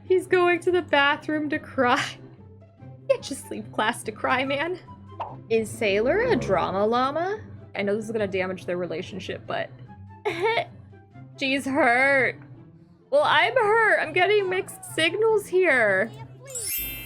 He's going to the bathroom to cry. Can't just leave class to cry, man. Is Sailor a drama llama? I know this is gonna damage their relationship, but she's hurt. Well, I'm hurt. I'm getting mixed signals here.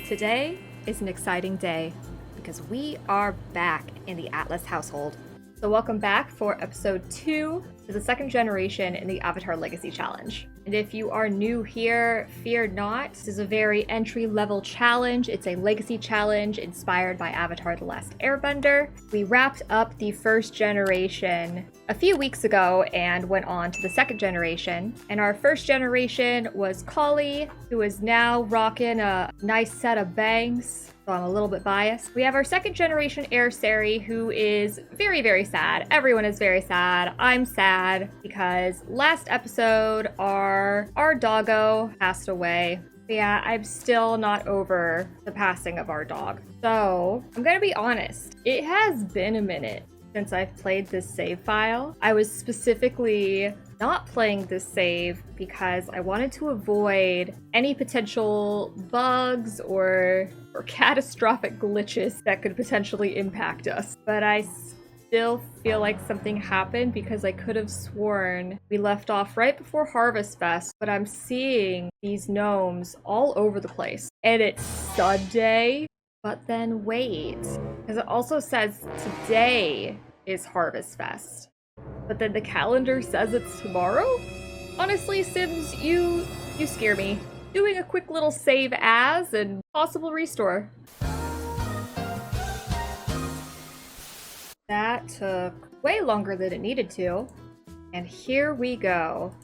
Today is an exciting day because we are back in the Atlas household. So welcome back for episode 2 to the second generation in the Avatar Legacy Challenge. And if you are new here, fear not. This is a very entry-level challenge. It's a legacy challenge inspired by Avatar the Last Airbender. We wrapped up the first generation a few weeks ago and went on to the second generation. And our first generation was Kali, who is now rocking a nice set of bangs. So I'm a little bit biased. We have our second generation Air Sari, who is very, very sad. Everyone is very sad. I'm sad because last episode our doggo passed away. But yeah, I'm still not over the passing of our dog. So I'm gonna be honest. It has been a minute since I've played this save file. I was specifically not playing this save because I wanted to avoid any potential bugs or catastrophic glitches that could potentially impact us. But I still feel like something happened because I could have sworn we left off right before Harvestfest, but I'm seeing these gnomes all over the place. And it's Sunday, but then wait, because it also says today is Harvestfest. But then the calendar says it's tomorrow? Honestly, Sims, you scare me. Doing a quick little save as and possible restore. That took way longer than it needed to. And here we go.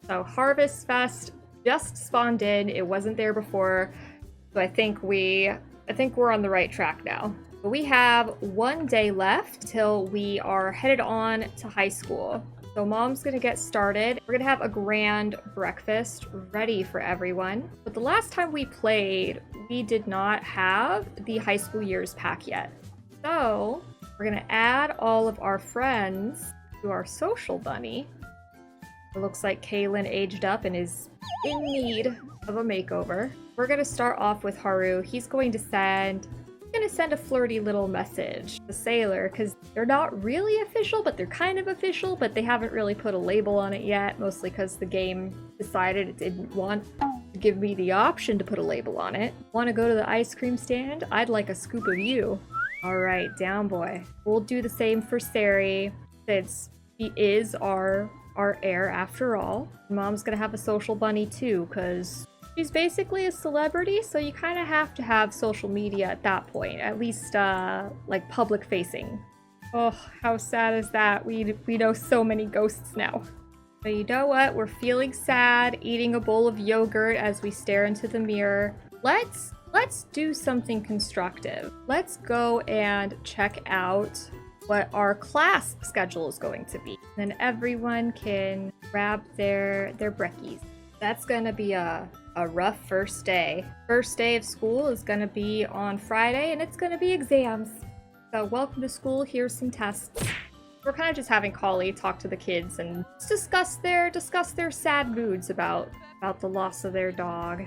So Harvestfest just spawned in. It wasn't there before. So I think we're on the right track now. But we have 1 day left till we are headed on to high school. So mom's gonna get started. We're gonna have a grand breakfast ready for everyone. But the last time we played, we did not have the high school years pack yet. So we're gonna add all of our friends to our social bunny. It looks like Kaylin aged up and is in need of a makeover. We're gonna start off with Haru. He's going to send a flirty little message to Sailor because they're not really official, but they're kind of official, but they haven't really put a label on it yet, mostly because the game decided it didn't want to give me the option to put a label on it. Want to go to the ice cream stand? I'd like a scoop of you. All right, down boy. We'll do the same for Sari since he is our heir after all. Mom's gonna have a social bunny too because she's basically a celebrity, so you kind of have to have social media at that point, at least like public facing. Oh, how sad is that? We know so many ghosts now. But you know what? We're feeling sad, eating a bowl of yogurt as we stare into the mirror. Let's do something constructive. Let's go and check out what our class schedule is going to be. Then everyone can grab their brekkies. That's gonna be a rough first day. First day of school is gonna be on Friday and it's gonna be exams. So welcome to school, here's some tests. We're kind of just having Kali talk to the kids and discuss their sad moods about the loss of their dog.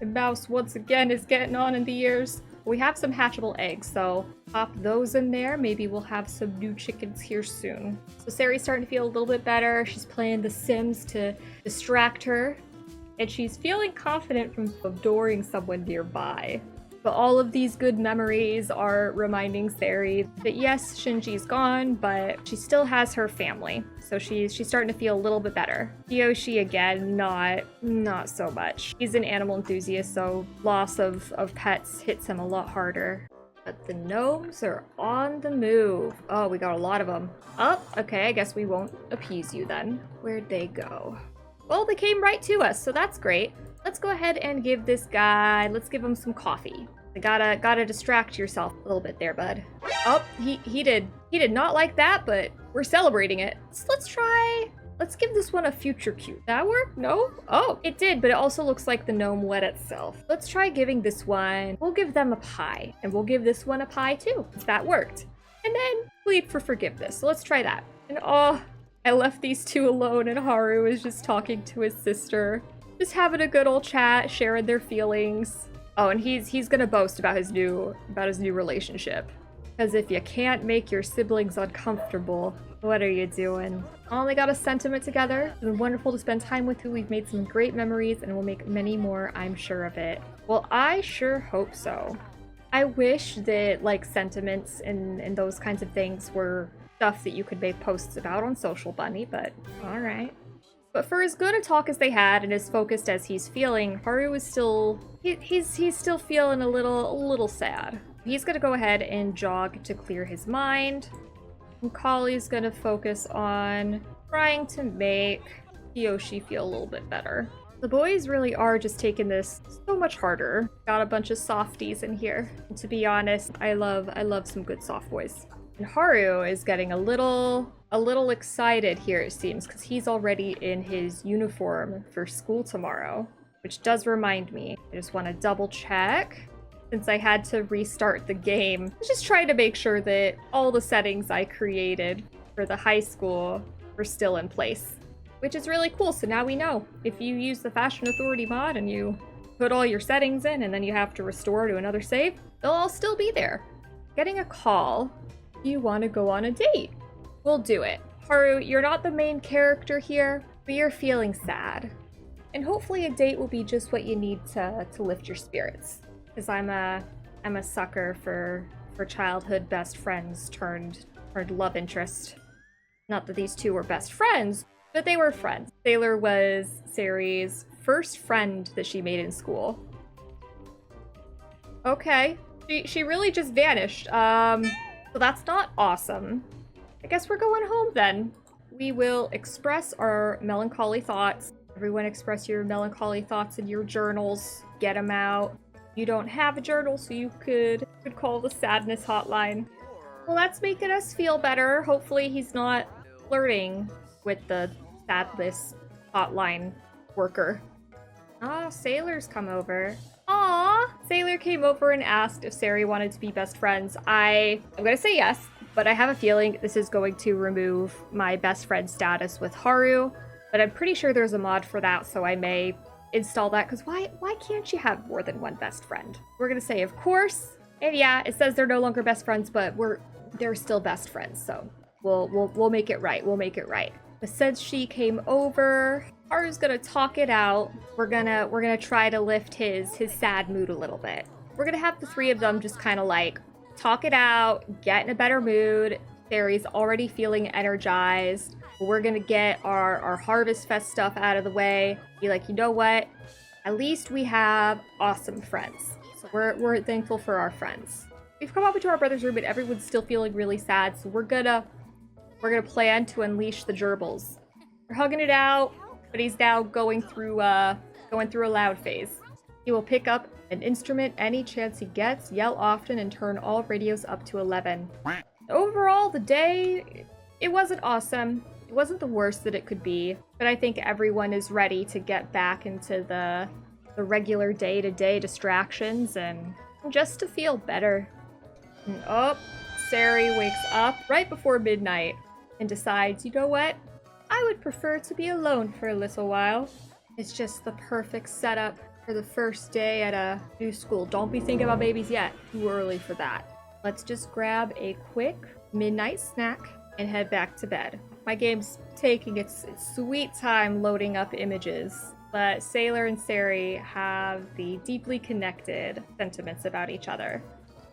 And Mouse once again is getting on in the years. We have some hatchable eggs, so pop those in there. Maybe we'll have some new chickens here soon. So Sari's starting to feel a little bit better. She's playing The Sims to distract her. And she's feeling confident from adoring someone nearby. But all of these good memories are reminding Sari that yes, Shinji's gone, but she still has her family. So she's starting to feel a little bit better. Kiyoshi, again, not so much. He's an animal enthusiast, so loss of pets hits him a lot harder. But the gnomes are on the move. Oh, we got a lot of them. Oh, okay, I guess we won't appease you then. Where'd they go? Well, they came right to us, so that's great. Let's go ahead and give this guy, let's give him some coffee. You gotta distract yourself a little bit there, bud. Oh, he did not like that, but we're celebrating it. So let's give this one a future cue. That work? No? Oh, it did, but it also looks like the gnome wet itself. Let's try giving this one, we'll give them a pie, and we'll give this one a pie too, if that worked. And then plead for forgiveness, so let's try that. And oh, I left these two alone and Haru is just talking to his sister. just having a good old chat, sharing their feelings. Oh, and he's gonna boast about his new relationship. Because if you can't make your siblings uncomfortable, what are you doing? Oh, they got a sentiment together. It's been wonderful to spend time with you. We've made some great memories and we'll make many more, I'm sure of it. Well, I sure hope so. I wish that like sentiments and those kinds of things were stuff that you could make posts about on Social Bunny, but alright. But for as good a talk as they had and as focused as he's feeling, Haru is still he's still feeling a little sad. He's gonna go ahead and jog to clear his mind. And Kali's gonna focus on trying to make Kiyoshi feel a little bit better. The boys really are just taking this so much harder. Got a bunch of softies in here. And to be honest, I love some good soft boys. And Haru is getting a little excited here, it seems, because he's already in his uniform for school tomorrow. Which does remind me, I just want to double check. Since I had to restart the game, I was just trying to make sure that all the settings I created for the high school were still in place. Which is really cool, so now we know. If you use the Fashion Authority mod and you put all your settings in and then you have to restore to another save, they'll all still be there. Getting a call. Do you want to go on a date? We'll do it. Haru, you're not the main character here, but you're feeling sad. And hopefully a date will be just what you need to lift your spirits. Because I'm a sucker for childhood best friends turned love interest. Not that these two were best friends, but they were friends. Sailor was Sari's first friend that she made in school. Okay. She really just vanished. So that's not awesome. I guess we're going home then. We will express our melancholy thoughts. Everyone express your melancholy thoughts in your journals. Get them out. You don't have a journal, so you could call the sadness hotline. Well, that's making us feel better. Hopefully he's not flirting with the sadness hotline worker. Ah, Sailor's come over. Aw! Sailor came over and asked if Sari wanted to be best friends. I'm gonna say yes, but I have a feeling this is going to remove my best friend status with Haru, but I'm pretty sure there's a mod for that, so I may install that, because why can't you have more than one best friend? We're gonna say of course, and yeah, it says they're no longer best friends, but they're still best friends, so we'll make it right. We'll make it right. But since she came over, Haru's gonna talk it out. We're gonna try to lift his sad mood a little bit. We're gonna have the three of them just kind of like talk it out, get in a better mood. Sari's already feeling energized. We're gonna get our Harvestfest stuff out of the way. Be like, you know what? At least we have awesome friends. So we're thankful for our friends. We've come up into our brother's room and everyone's still feeling really sad. So we're gonna plan to unleash the gerbils. We're hugging it out, but he's now going through a loud phase. He will pick up an instrument any chance he gets, yell often, and turn all radios up to 11. Overall, the day, it wasn't awesome. It wasn't the worst that it could be, but I think everyone is ready to get back into the regular day-to-day distractions and just to feel better. And oh, Sari wakes up right before midnight and decides, you know what? I would prefer to be alone for a little while. It's just the perfect setup for the first day at a new school. Don't be thinking about babies yet. Too early for that. Let's just grab a quick midnight snack and head back to bed. My game's taking its sweet time loading up images, but Sailor and Sari have the deeply connected sentiments about each other.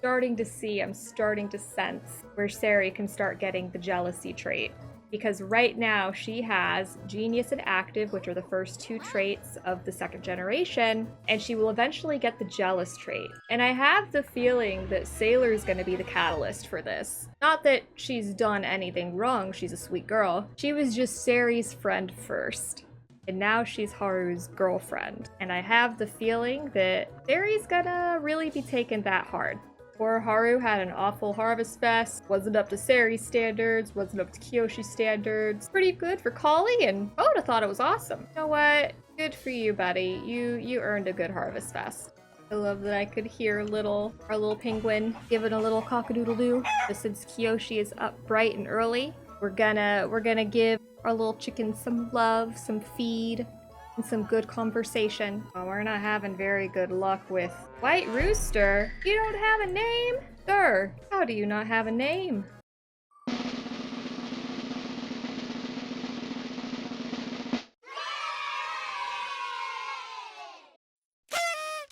I'm starting to sense where Sari can start getting the jealousy trait. Because right now she has Genius and Active, which are the first two traits of the second generation, and she will eventually get the Jealous trait. And I have the feeling that Sailor's gonna be the catalyst for this. Not that she's done anything wrong, she's a sweet girl. She was just Sari's friend first. And now she's Haru's girlfriend. And I have the feeling that Sari's gonna really be taken that hard. Poor Haru had an awful Harvestfest, wasn't up to Sari's standards, wasn't up to Kiyoshi's standards. Pretty good for Kali, and Oda thought it was awesome. You know what? Good for you, buddy. You earned a good Harvestfest. I love that I could hear our little penguin giving a little cock-a-doodle-doo. But since Kiyoshi is up bright and early, we're gonna give our little chicken some love, some feed, and some good conversation. Oh, we're not having very good luck with White Rooster. You don't have a name? Sir, how do you not have a name?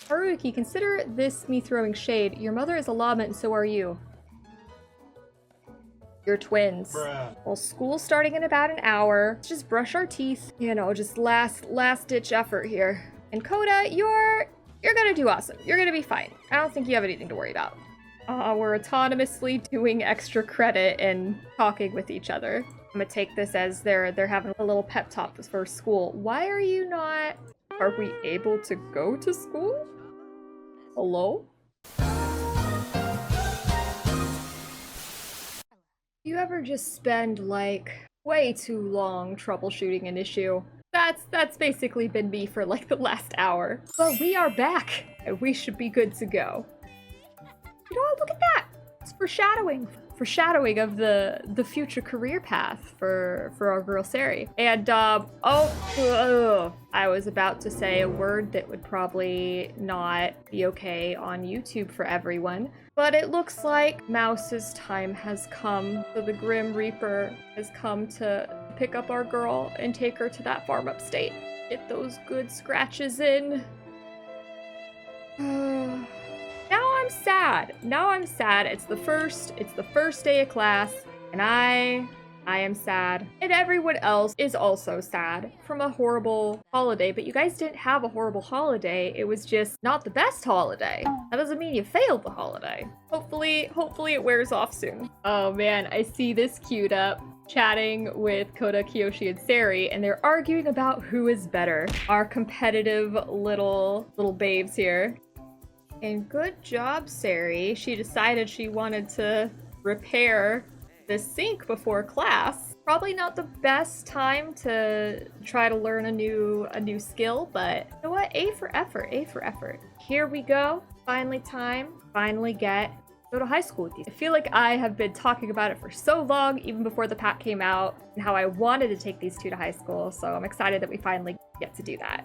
Haruki, consider this me throwing shade. Your mother is a lawman, and so are you. You're twins. Bruh. Well, school's starting in about an hour. Let's just brush our teeth. You know, just last ditch effort here. And Coda, you're gonna do awesome. You're gonna be fine. I don't think you have anything to worry about. We're autonomously doing extra credit and talking with each other. I'm gonna take this as they're having a little pep talk for school. Why are you not? Are we able to go to school? Hello? You ever just spend like way too long troubleshooting an issue? That's basically been me for like the last hour. But we are back and we should be good to go. You know what? Look at that! It's foreshadowing of the future career path for our girl Sari. And I was about to say a word that would probably not be okay on YouTube for everyone, but it looks like Mouse's time has come. So the Grim Reaper has come to pick up our girl and take her to that farm upstate. Get those good scratches in. Now I'm sad. It's the first day of class, and I am sad. And everyone else is also sad from a horrible holiday, but you guys didn't have a horrible holiday. It was just not the best holiday. That doesn't mean you failed the holiday. Hopefully it wears off soon. Oh man, I see this queued up, chatting with Koda, Kiyoshi, and Sari, and they're arguing about who is better. Our competitive little babes here. And good job, Sari. She decided she wanted to repair the sink before class. Probably not the best time to try to learn a new skill, but you know what? A for effort, A for effort. Here we go. Finally go to high school with these. I feel like I have been talking about it for so long, even before the pack came out, and how I wanted to take these two to high school, so I'm excited that we finally get to do that.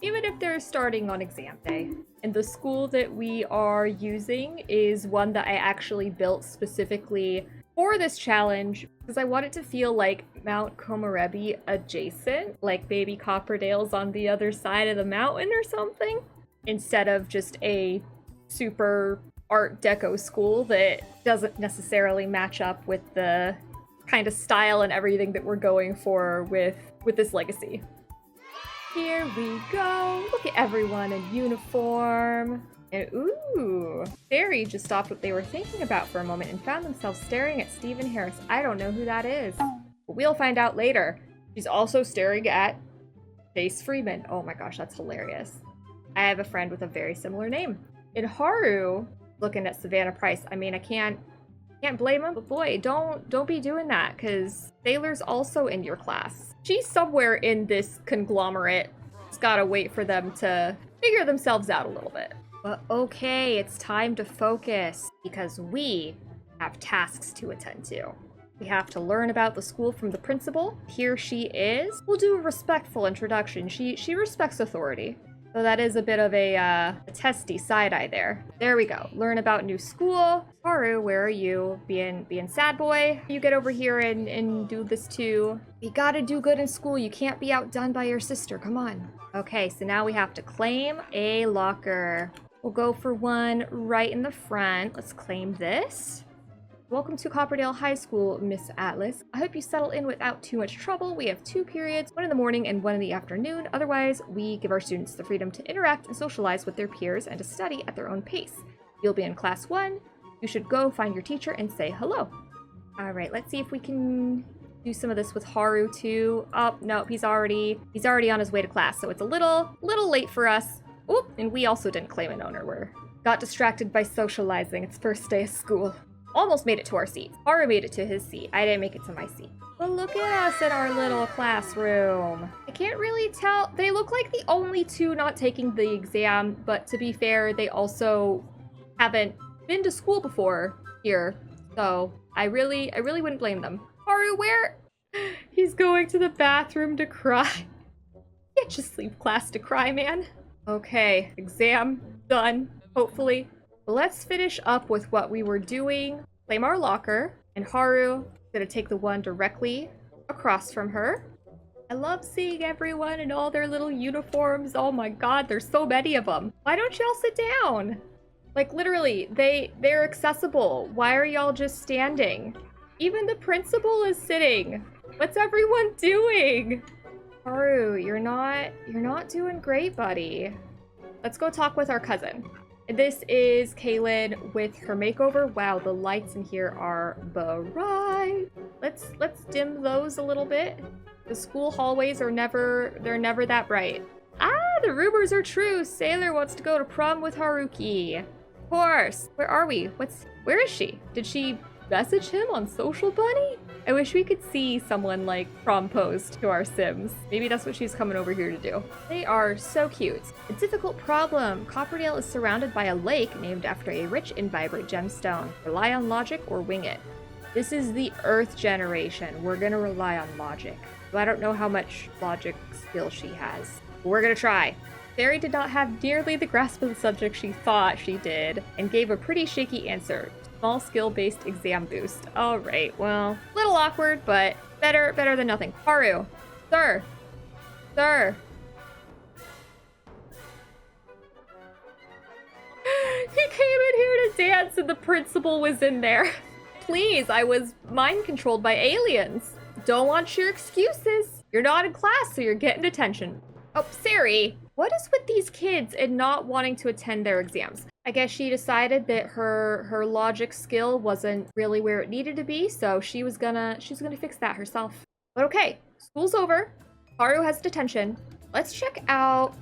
Even if they're starting on exam day. And the school that we are using is one that I actually built specifically for this challenge because I want it to feel like Mount Komorebi adjacent, like maybe Copperdale's on the other side of the mountain or something, instead of just a super Art Deco school that doesn't necessarily match up with the kind of style and everything that we're going for with this legacy. Here we go. Look at everyone in uniform. And ooh, Sari just stopped what they were thinking about for a moment and found themselves staring at Stephen Harris. I don't know who that is, but we'll find out later. She's also staring at Chase Freeman. Oh my gosh, that's hilarious. I have a friend with a very similar name. And Haru, looking at Savannah Price. I mean, I can't blame him, but boy, don't be doing that, because Sailor's also in your class. She's somewhere in this conglomerate. Just gotta wait for them to figure themselves out a little bit. But okay, it's time to focus, because we have tasks to attend to. We have to learn about the school from the principal. Here she is. We'll do a respectful introduction. She respects authority. So that is a bit of a testy side-eye there. There we go. Learn about new school. Haru, where are you? Being sad boy. You get over here and do this too. You gotta do good in school. You can't be outdone by your sister. Come on. Okay, so now we have to claim a locker. We'll go for one right in the front. Let's claim this. Welcome to Copperdale High School, Miss Atlas. I hope you settle in without too much trouble. We have 2 periods, one in the morning and one in the afternoon. Otherwise, we give our students the freedom to interact and socialize with their peers and to study at their own pace. You'll be in class 1. You should go find your teacher and say hello. All right, let's see if we can do some of this with Haru too. Oh, no, he's already on his way to class, so it's a little late for us. Oop, and we also didn't claim an owner. We got distracted by socializing. It's first day of school. Almost made it to our seat. Haru made it to his seat. I didn't make it to my seat. But look at us in our little classroom. I can't really tell. They look like the only 2 not taking the exam, but to be fair, they also haven't been to school before here. So I really wouldn't blame them. Haru, where? He's going to the bathroom to cry. Can't just leave class to cry, man. Okay, exam done, hopefully. Let's finish up with what we were doing. Claim our locker, and Haru is gonna take the one directly across from her. I love seeing everyone in all their little uniforms. Oh my god, there's so many of them. Why don't y'all sit down? Like, literally, they're accessible. Why are y'all just standing? Even the principal is sitting. What's everyone doing? Haru, you're not doing great, buddy. Let's go talk with our cousin. This is Kaylin with her makeover. Wow, the lights in here are bright. Let's dim those a little bit. The school hallways are never that bright. Ah, the rumors are true. Sailor wants to go to prom with Haruki. Of course. Where are we? Where is she? Did she message him on Social Bunny? I wish we could see someone like prom pose to our Sims. Maybe that's what she's coming over here to do. They are so cute. A difficult problem. Copperdale is surrounded by a lake named after a rich and vibrant gemstone. Rely on logic or wing it. This is the Earth generation. We're gonna rely on logic. I don't know how much logic skill she has. But we're gonna try. Fairy did not have nearly the grasp of the subject she thought she did, and gave a pretty shaky answer. Small skill-based exam boost. Alright, well, a little awkward, but better than nothing. Haru. Sir. Sir. He came in here to dance and the principal was in there. Please, I was mind controlled by aliens. Don't want your excuses. You're not in class, so you're getting detention. Oh, Sari, what is with these kids and not wanting to attend their exams? I guess she decided that her logic skill wasn't really where it needed to be, so she was gonna fix that herself. But okay, school's over. Haru has detention. Let's check out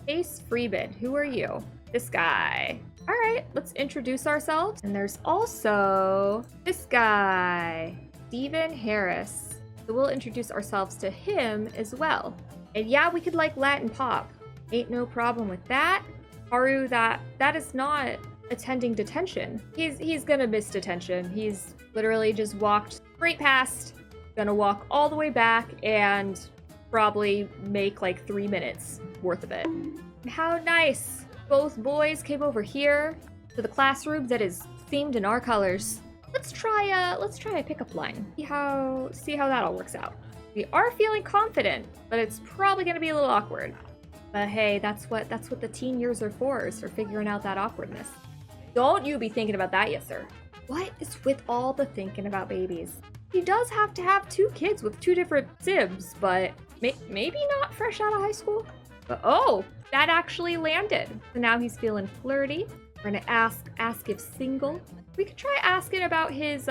Ace Freeman. Who are you? This guy. All right, let's introduce ourselves. And there's also this guy, Steven Harris. So we'll introduce ourselves to him as well. And yeah, we could like Latin pop. Ain't no problem with that. Haru, that is not attending detention. He's gonna miss detention. He's literally just walked straight past, gonna walk all the way back and probably make like 3 minutes worth of it. How nice. Both boys came over here to the classroom that is themed in our colors. Let's try a pickup line. See how that all works out. We are feeling confident, but it's probably gonna be a little awkward. But hey, that's what the teen years are for figuring out that awkwardness. Don't you be thinking about that yet, sir. What is with all the thinking about babies? He does have to have 2 kids with 2 different Sims, but maybe not fresh out of high school. But oh, that actually landed. So now he's feeling flirty. We're gonna ask if single. We could try asking about his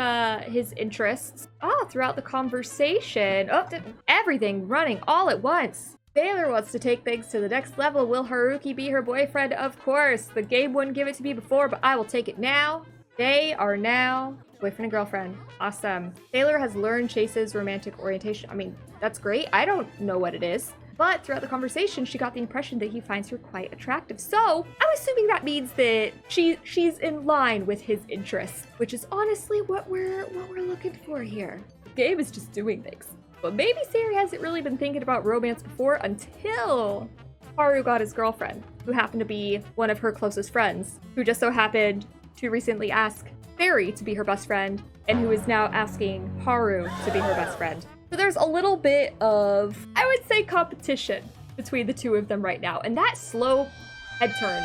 interests. Oh, throughout the conversation. Oh, everything running all at once. Sailor wants to take things to the next level. Will Haruki be her boyfriend? Of course. The game wouldn't give it to me before, but I will take it now. They are now boyfriend and girlfriend. Awesome. Sailor has learned Chase's romantic orientation. I mean, that's great. I don't know what it is. But throughout the conversation, she got the impression that he finds her quite attractive. So I'm assuming that means that she's in line with his interests, which is honestly what we're looking for here. The game is just doing things. But maybe Sari hasn't really been thinking about romance before until Haru got his girlfriend, who happened to be one of her closest friends, who just so happened to recently ask Sari to be her best friend, and who is now asking Haru to be her best friend. So there's a little bit of, I would say, competition between the two of them right now. And that slow head turn,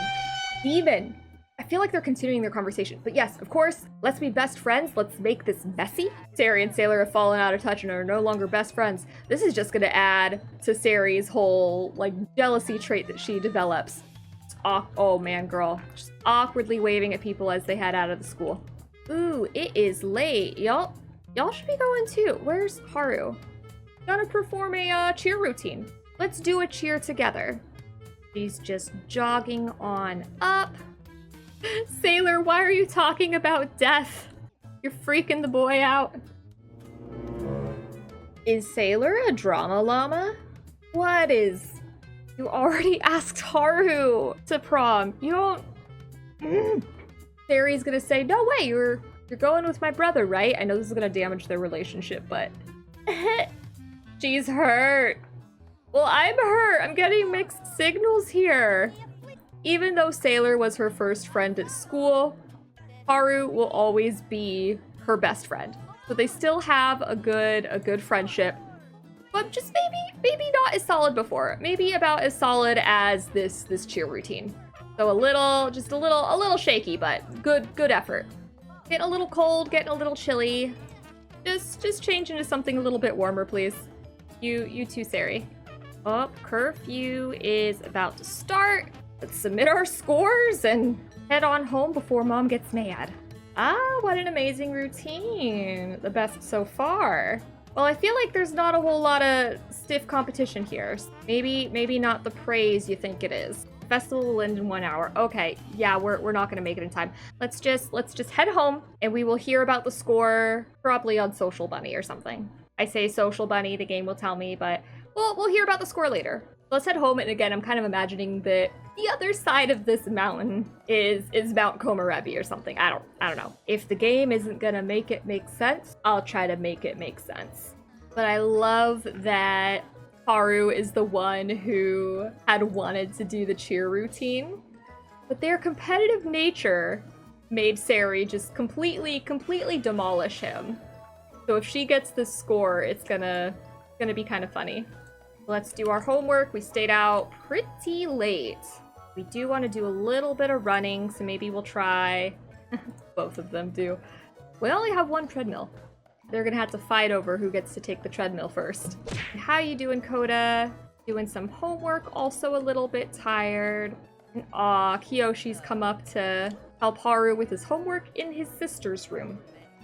even, I feel like they're continuing their conversation. But yes, of course, let's be best friends. Let's make this messy. Sari and Sailor have fallen out of touch and are no longer best friends. This is just gonna add to Sari's whole, like, jealousy trait that she develops. Oh man, girl. Just awkwardly waving at people as they head out of the school. Ooh, it is late. Y'all should be going too. Where's Haru? Gonna perform a cheer routine. Let's do a cheer together. She's just jogging on up. Sailor, why are you talking about death? You're freaking the boy out. Is Sailor a drama llama? What is? You already asked Haru to prom. You don't... Sari's gonna say, no way, you're going with my brother, right? I know this is gonna damage their relationship, but... She's hurt. Well, I'm hurt. I'm getting mixed signals here. Even though Sailor was her first friend at school, Haru will always be her best friend. So they still have a good friendship, but just maybe not as solid before. Maybe about as solid as this cheer routine. So a little shaky, but good effort. Getting a little cold, getting a little chilly. Just change into something a little bit warmer, please. You too, Sari. Oh, curfew is about to start. Let's submit our scores and head on home before Mom gets mad. Ah, what an amazing routine. The best so far. Well, I feel like there's not a whole lot of stiff competition here. Maybe not the praise you think it is. Festival will end in 1 hour. Okay, yeah, we're not gonna make it in time. Let's just head home and we will hear about the score probably on Social Bunny or something. I say Social Bunny, the game will tell me, but we'll hear about the score later. Let's head home, and again, I'm kind of imagining that the other side of this mountain is Mount Komorebi or something. I don't know. If the game isn't gonna make it make sense, I'll try to make it make sense. But I love that Haru is the one who had wanted to do the cheer routine, but their competitive nature made Sari just completely demolish him. So if she gets this score, it's gonna be kind of funny. Let's do our homework. We stayed out pretty late. We do want to do a little bit of running, so maybe we'll try... Both of them do. We only have one treadmill. They're gonna have to fight over who gets to take the treadmill first. How you doing, Coda? Doing some homework, also a little bit tired. And Kiyoshi's come up to help Haru with his homework in his sister's room.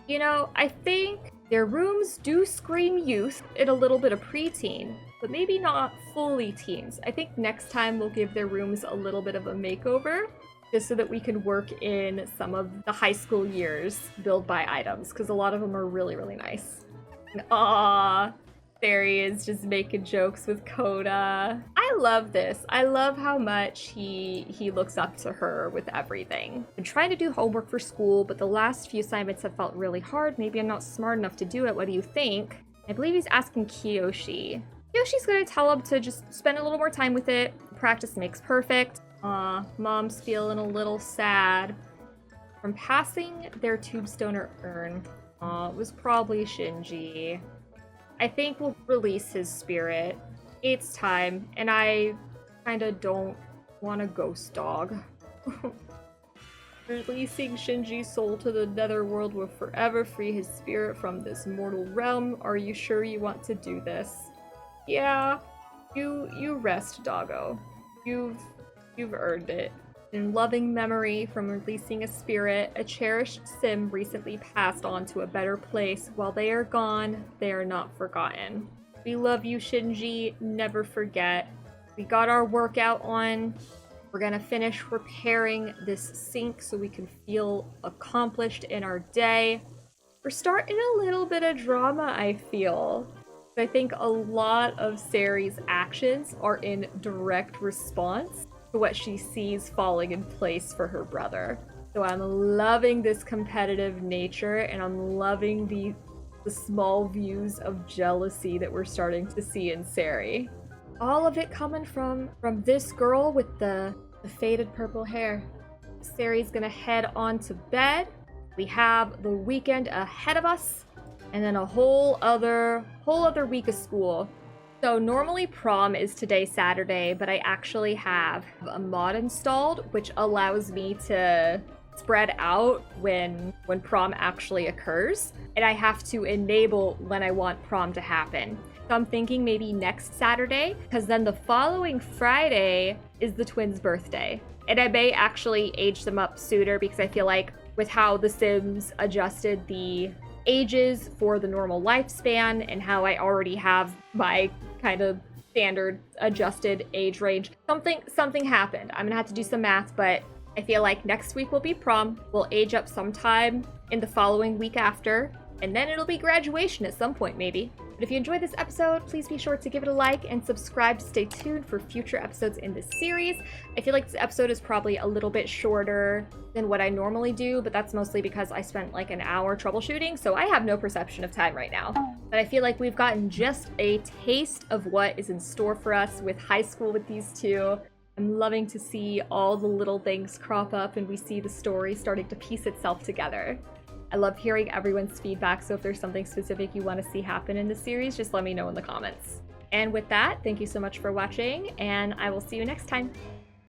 You know, I think their rooms do scream youth and a little bit of preteen, but maybe not fully teens. I think next time we'll give their rooms a little bit of a makeover, just so that we can work in some of the high school years build by items, because a lot of them are really nice. And Sari is just making jokes with Coda. I love this. I love how much he looks up to her with everything. I'm trying to do homework for school, but the last few assignments have felt really hard. Maybe I'm not smart enough to do it. What do you think? I believe he's asking Kiyoshi. Kiyoshi's gonna tell him to just spend a little more time with it. Practice makes perfect. Mom's feeling a little sad. From passing their tombstone urn. It was probably Shinji. I think we'll release his spirit. It's time, and I kinda don't want a ghost dog. Releasing Shinji's soul to the netherworld will forever free his spirit from this mortal realm. Are you sure you want to do this? Yeah. You rest, doggo. You've earned it. In loving memory from releasing a spirit, a cherished sim recently passed on to a better place. While they are gone, they are not forgotten. We love you, Shinji. Never forget. We got our workout on. We're gonna finish repairing this sink so we can feel accomplished in our day. We're starting a little bit of drama, I feel. I think a lot of Sari's actions are in direct response to what she sees falling in place for her brother. So I'm loving this competitive nature, and I'm loving the small views of jealousy that we're starting to see in Sari. All of it coming from this girl with the faded purple hair. Sari's gonna head on to bed. We have the weekend ahead of us, and then a whole other week of school. So normally prom is today, Saturday, but I actually have a mod installed which allows me to spread out when prom actually occurs, and I have to enable when I want prom to happen. So I'm thinking maybe next Saturday, because then the following Friday is the twins' birthday. And I may actually age them up sooner, because I feel like with how The Sims adjusted the ages for the normal lifespan and how I already have my kind of standard adjusted age range, something happened. I'm gonna have to do some math, but I feel like next week will be prom. We'll age up sometime in the following week after, and then it'll be graduation at some point maybe. But if you enjoyed this episode, please be sure to give it a like and subscribe to stay tuned for future episodes in this series. I feel like this episode is probably a little bit shorter than what I normally do, but that's mostly because I spent like an hour troubleshooting, so I have no perception of time right now. But I feel like we've gotten just a taste of what is in store for us with high school with these two. I'm loving to see all the little things crop up and we see the story starting to piece itself together. I love hearing everyone's feedback, so if there's something specific you want to see happen in the series, just let me know in the comments. And with that, thank you so much for watching, and I will see you next time.